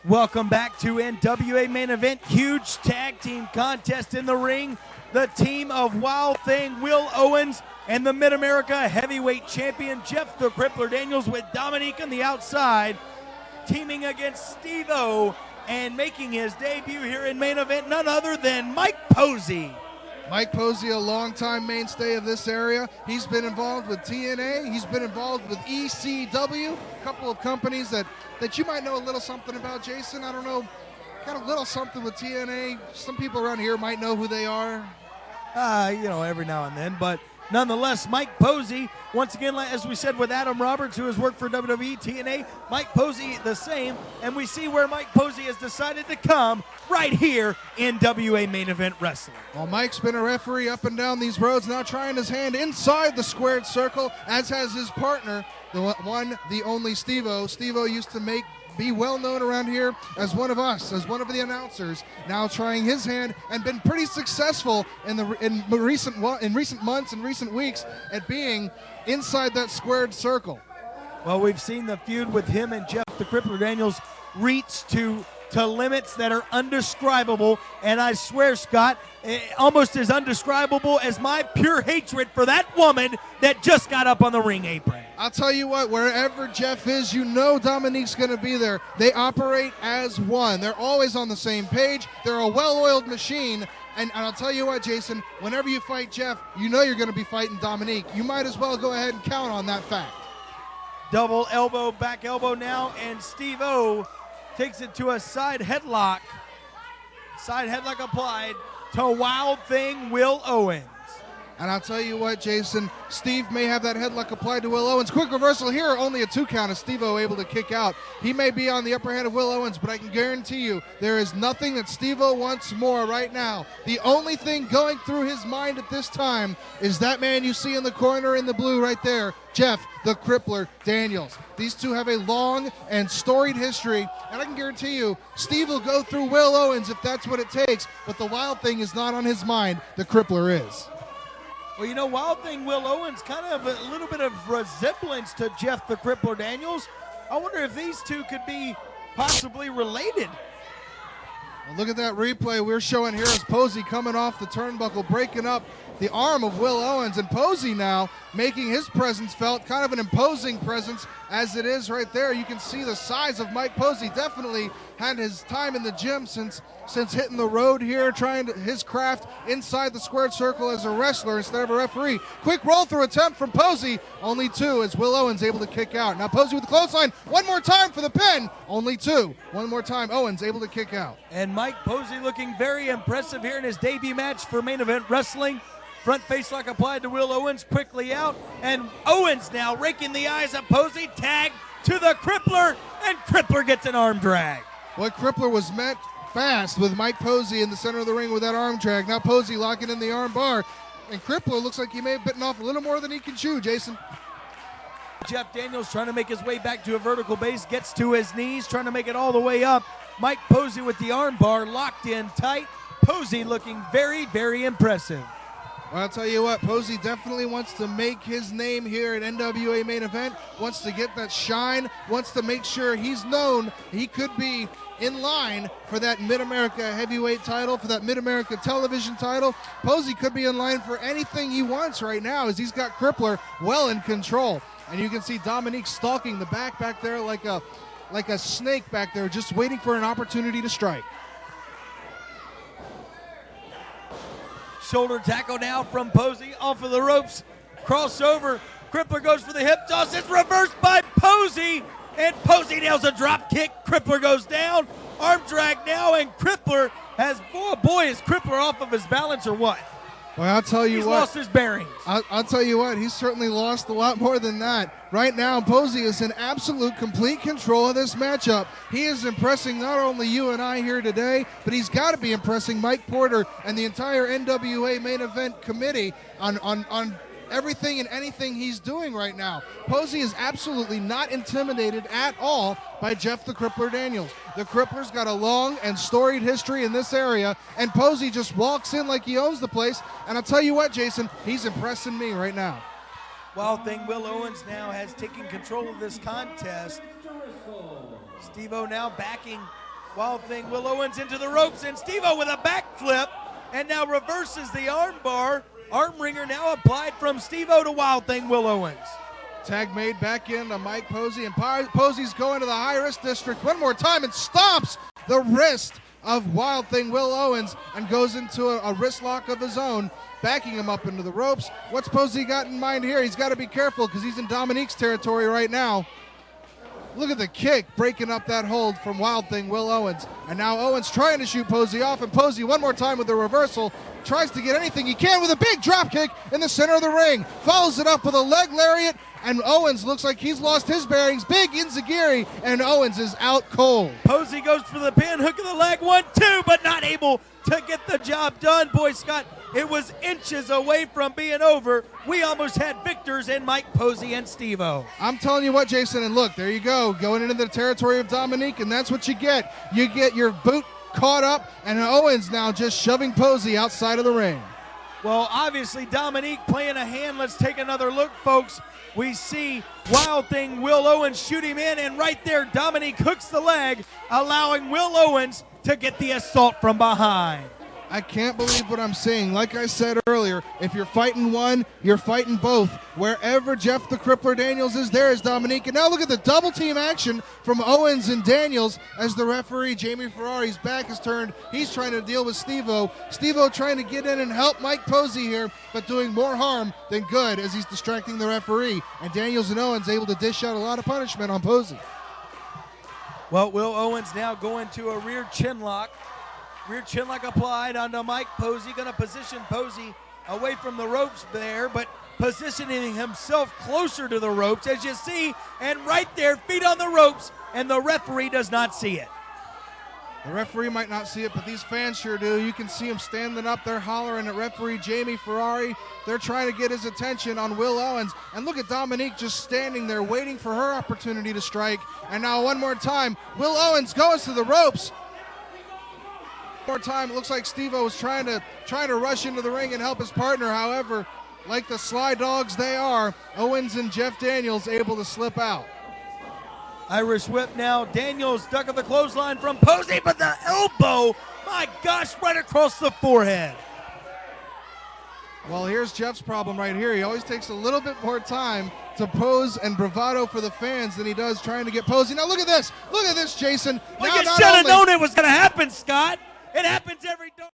Welcome back to NWA Main Event. Huge tag team contest in the ring. The team of Wild Thing, Will Owens, and the Mid-America Heavyweight Champion, Jeff the Crippler Daniels, with Dominique on the outside, teaming against Steve-O, and making his debut here in Main Event, none other than Mike Posey. Mike Posey, a longtime mainstay of this area. He's been involved with TNA. He's been involved with ECW, a couple of companies that you might know a little something about, Jason. I don't know, got a little something with TNA. Some people around here might know who they are. Every now and then, but nonetheless, Mike Posey, once again, as we said with Adam Roberts, who has worked for WWE, TNA, Mike Posey the same, and we see where Mike Posey has decided to come right here in NWA Main Event Wrestling. Well, Mike's been a referee up and down these roads, now trying his hand inside the squared circle, as has his partner, the one, the only Steve-O. Steve-O used to be well known around here as one of us, as one of the announcers, now trying his hand and been pretty successful in recent months and recent weeks at being inside that squared circle. Well, we've seen the feud with him and Jeff the Crippler Daniels reach to limits that are undescribable, and I swear, Scott, almost as undescribable as my pure hatred for that woman that just got up on the ring apron. I'll tell you what, wherever Jeff is, you know Dominique's going to be there. They operate as one. They're always on the same page. They're a well-oiled machine. And I'll tell you what, Jason, whenever you fight Jeff, you know you're going to be fighting Dominique. You might as well go ahead and count on that fact. Double elbow, back elbow now, and Steve-O takes it to a side headlock. Side headlock applied to Wild Thing Will Owens. And I'll tell you what, Jason, Steve may have that headlock applied to Will Owens. Quick reversal here, only a 2 count as Steve-O able to kick out. He may be on the upper hand of Will Owens, but I can guarantee you there is nothing that Steve-O wants more right now. The only thing going through his mind at this time is that man you see in the corner in the blue right there, Jeff the Crippler Daniels. These two have a long and storied history, and I can guarantee you Steve will go through Will Owens if that's what it takes, but the Wild Thing is not on his mind. The Crippler is. Well, Wild Thing Will Owens, kind of a little bit of resemblance to Jeff the Crippler Daniels. I wonder if these two could be possibly related. Well, look at that replay we're showing here as Posey coming off the turnbuckle, breaking up the arm of Will Owens, and Posey now making his presence felt, kind of an imposing presence as it is right there. You can see the size of Mike Posey. Definitely had his time in the gym since hitting the road here, trying his craft inside the squared circle as a wrestler instead of a referee. Quick roll through attempt from Posey, only 2 as Will Owens able to kick out. Now Posey with the clothesline, one more time for the pin, only 2. One more time, Owens able to kick out. And Mike Posey looking very impressive here in his debut match for Main Event Wrestling. Front face lock applied to Will Owens, quickly out, and Owens now raking the eyes of Posey, tag to the Crippler, and Crippler gets an arm drag. Well, Crippler was met fast with Mike Posey in the center of the ring with that arm drag. Now Posey locking in the arm bar, and Crippler looks like he may have bitten off a little more than he can chew, Jason. Jeff Daniels trying to make his way back to a vertical base, gets to his knees, trying to make it all the way up. Mike Posey with the arm bar locked in tight. Posey looking very, very impressive. Well, I'll tell you what, Posey definitely wants to make his name here at NWA Main Event, wants to get that shine, wants to make sure he's known he could be in line for that Mid-America heavyweight title, for that Mid-America television title. Posey could be in line for anything he wants right now as he's got Crippler well in control. And you can see Dominique stalking the back there like a snake back there, just waiting for an opportunity to strike. Shoulder tackle now from Posey, off of the ropes, crossover, Crippler goes for the hip toss, it's reversed by Posey, and Posey nails a drop kick, Crippler goes down, arm drag now, and Crippler has, boy is Crippler off of his balance or what? Well, I'll tell you he's what. He's lost his bearings. I'll tell you what, he's certainly lost a lot more than that. Right now, Posey is in absolute, complete control of this matchup. He is impressing not only you and I here today, but he's got to be impressing Mike Porter and the entire NWA Main Event committee on everything and anything he's doing right now. Posey is absolutely not intimidated at all by Jeff the Crippler Daniels. The Crippler's got a long and storied history in this area, and Posey just walks in like he owns the place. And I'll tell you what, Jason, he's impressing me right now. Wild Thing Will Owens now has taken control of this contest. Steve-O now backing Wild Thing Will Owens into the ropes, and Steve-O with a backflip, and now reverses the arm bar. Arm wringer now applied from Steve-O to Wild Thing Will Owens. Tag made back into Mike Posey, and Posey's going to the high-risk district one more time and stomps the wrist of Wild Thing Will Owens and goes into a wrist lock of his own, backing him up into the ropes. What's Posey got in mind here? He's got to be careful because he's in Dominique's territory right now. Look at the kick breaking up that hold from Wild Thing Will Owens. And now Owens trying to shoot Posey off, and Posey one more time with the reversal. Tries to get anything he can with a big drop kick in the center of the ring. Follows it up with a leg lariat, and Owens looks like he's lost his bearings. Big enziguri, and Owens is out cold. Posey goes for the pin, hook of the leg, 1-2, but not able to get the job done. Boy, Scott, it was inches away from being over. We almost had victors in Mike Posey and Steve-O. I'm telling you what, Jason, and look, there you go, going into the territory of Dominique, and that's what you get. You get your boot caught up, and Owens now just shoving Posey outside of the ring. Well, obviously, Dominique playing a hand. Let's take another look, folks. We see Wild Thing Will Owens shoot him in, and right there, Dominique hooks the leg, allowing Will Owens to get the assault from behind. I can't believe what I'm seeing. Like I said earlier, if you're fighting one, you're fighting both. Wherever Jeff the Crippler Daniels is, there is Dominique. And now look at the double team action from Owens and Daniels as the referee, Jamie Ferrari's back is turned. He's trying to deal with Steve-O. Steve-O trying to get in and help Mike Posey here, but doing more harm than good as he's distracting the referee. And Daniels and Owens able to dish out a lot of punishment on Posey. Well, Will Owens now going to a rear chin lock. Rear chin lock applied onto Mike Posey. Going to position Posey away from the ropes there, but positioning himself closer to the ropes, as you see, and right there, feet on the ropes, and the referee does not see it. The referee might not see it, but these fans sure do. You can see them standing up. They're hollering at referee Jamie Ferrari. They're trying to get his attention on Will Owens. And look at Dominique just standing there waiting for her opportunity to strike. And now one more time, Will Owens goes to the ropes. More time, it looks like Steve-O was trying to rush into the ring and help his partner. However, like the sly dogs they are, Owens and Jeff Daniels able to slip out. Irish whip now. Daniels duck of the clothesline from Posey, but the elbow, my gosh, right across the forehead. Well, here's Jeff's problem right here. He always takes a little bit more time to pose and bravado for the fans than he does trying to get Posey. Now look at this. Look at this, Jason. Well, now, you should have known it was going to happen, Scott. It happens every day.